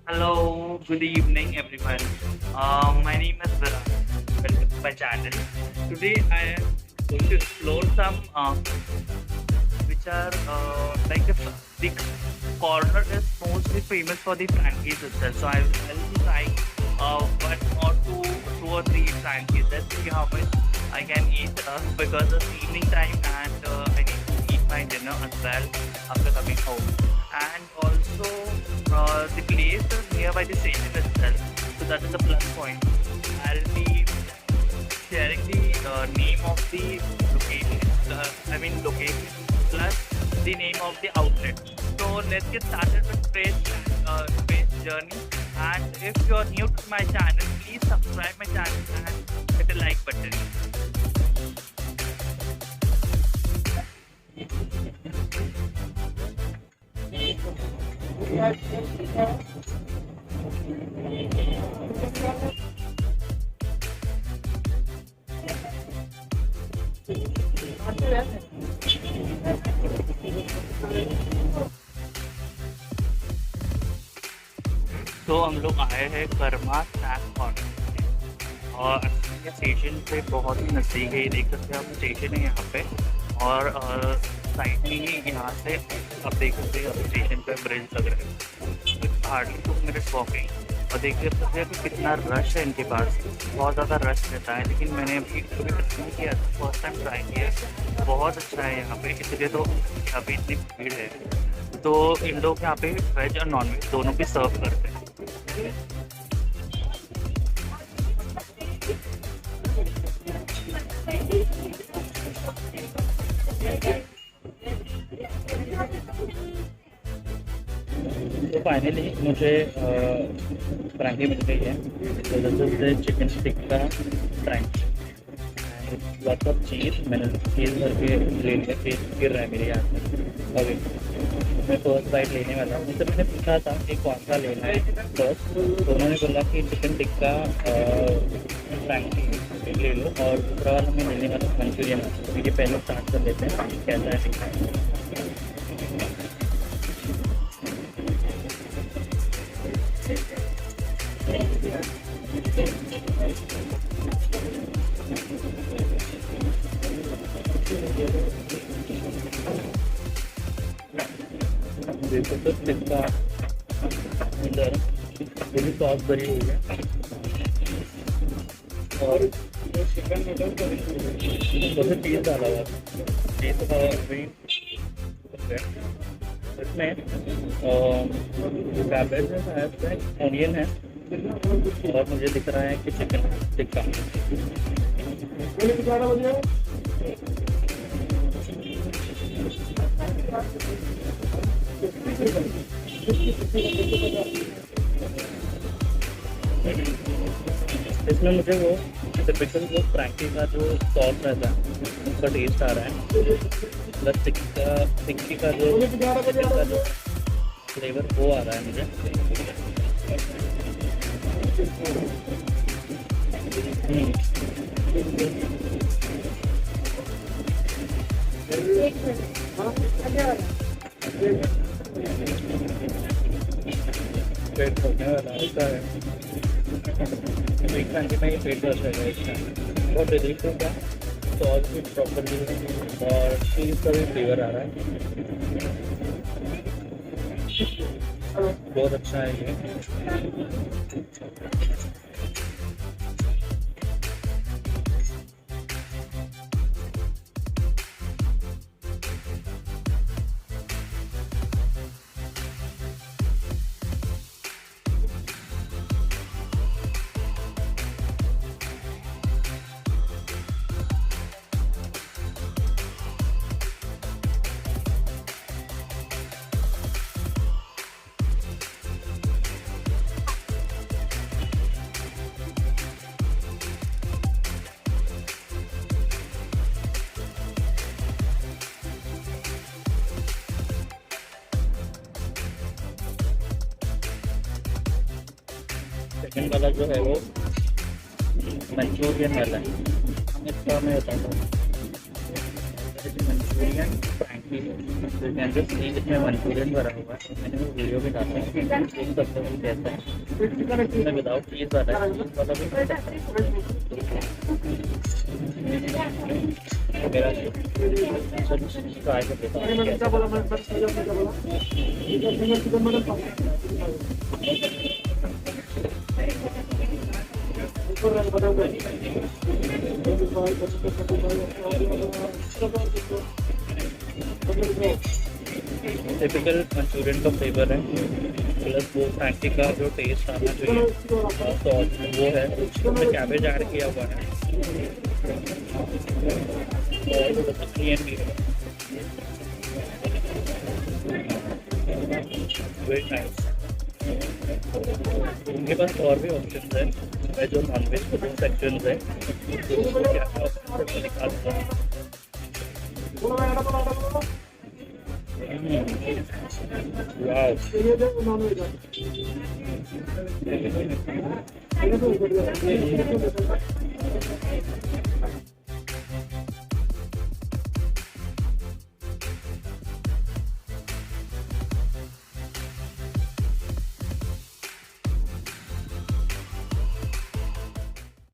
Hello, good evening, everyone. My name is Virat. Welcome to my channel. Today, I am going to explore some which are the corner is mostly famous for the Frankies itself. So I'll be trying one or two or three Frankies. Let's see how much I can eat because it's evening time and I need to eat my dinner as well after coming home. And also, the place is nearby the station itself, so that is a plus point. I'll be sharing the name of the location, location plus the name of the outlet. So let's get started with today's journey. And if you are new to my channel, please subscribe my channel and hit the like button. तो हम लोग आए हैं Karma snack corner और ये station से बहुत ही नज़दीक है। ये देख सकते हैं आप, स्टेशन है यहाँ पे और साइड में ही यहाँ से आप देख सकते हैं स्टेशन पे ब्रिज लग रहा है। हार्डली 2 मिनट्स वॉकिंग और देख सकते हैं कि कितना रश है इनके पास। बहुत ज़्यादा रश रहता है, लेकिन मैंने अभी कभी ट्राई नहीं किया था, फर्स्ट टाइम ट्राई किया। बहुत अच्छा है यहाँ पे, इसलिए तो यहाँ पे इतनी भीड़ है। तो इन लोग यहाँ पे वेज और नॉन वेज दोनों भी सर्व करते हैं। तो फाइनली मुझे फ्रैंकी मिल गई है। तो this is the chicken tikka French and lot of cheese. मैंने चीज़ भर के ले लिया, चीज़ गिर रहा है मेरे हाथ में। अभी मैं फर्स्ट बाइट लेने वाला हूँ। मुझसे मैंने पूछा था कि कौन सा लेना है फर्स्ट, तो उन्होंने बोला कि चिकन टिक्का फ्रैंकी ले लो और दूसरा वाला मैं लेने वाला मंचूरियन। तो ये पहले स्टार्ट कर लेते हैं कैसा है टिक्का। देखो तो टिक्का अंदर पूरी सॉस भरी हुई है और चिकन नूडल तो चीज़ डाला हुआ चीज़ इसमें कैबेज है, शायद ऑनियन है और मुझे दिख रहा है कि चिकन टिक्का। इसमें मुझे वो टिपिकल वो फ्रैंकी का जो सॉस रहता है उसका टेस्ट आ रहा है, प्लस टिक्की का जो फ्लेवर वो आ रहा है मुझे। पेट भरने वाला ऐसा है, एक फ्रैंकी में ही पेट भर जाएगा इसका। बहुत डिलीशियस है, सॉस भी प्रॉपरली और चीज़ का भी फ्लेवर आ रहा है, बहुत अच्छा है ये। सेकंड वाला जो है वो मंचूरियन वाला है। हम इसका मैं बताता हूँ। मंचूरियन मंचूरियन फ्रैंकी चिकन जो स्टीक इसमें मंचूरियन भरा हुआ है। मैंने वो वीडियो भी डाला है, देख सकते हो कैसा है। इसमें विदाउट चीज़ वाला है, चीज़ वाला भी खा सकते हैं। मेरा ट्राई कर देता टिपिकल मंचूरियन का फ्लेवर है, प्लस वो फ्रैंकी का जो टेस्ट आना चाहिए सॉस वो है, उसमें कैबेज ऐड किया हुआ है और क्लीन भी है। Very nice. उनके पास और भी ऑप्शन है, वेज और नॉन वेज के दो सेक्शन है, तो क्या ऑप्शन दिखाता हूँ।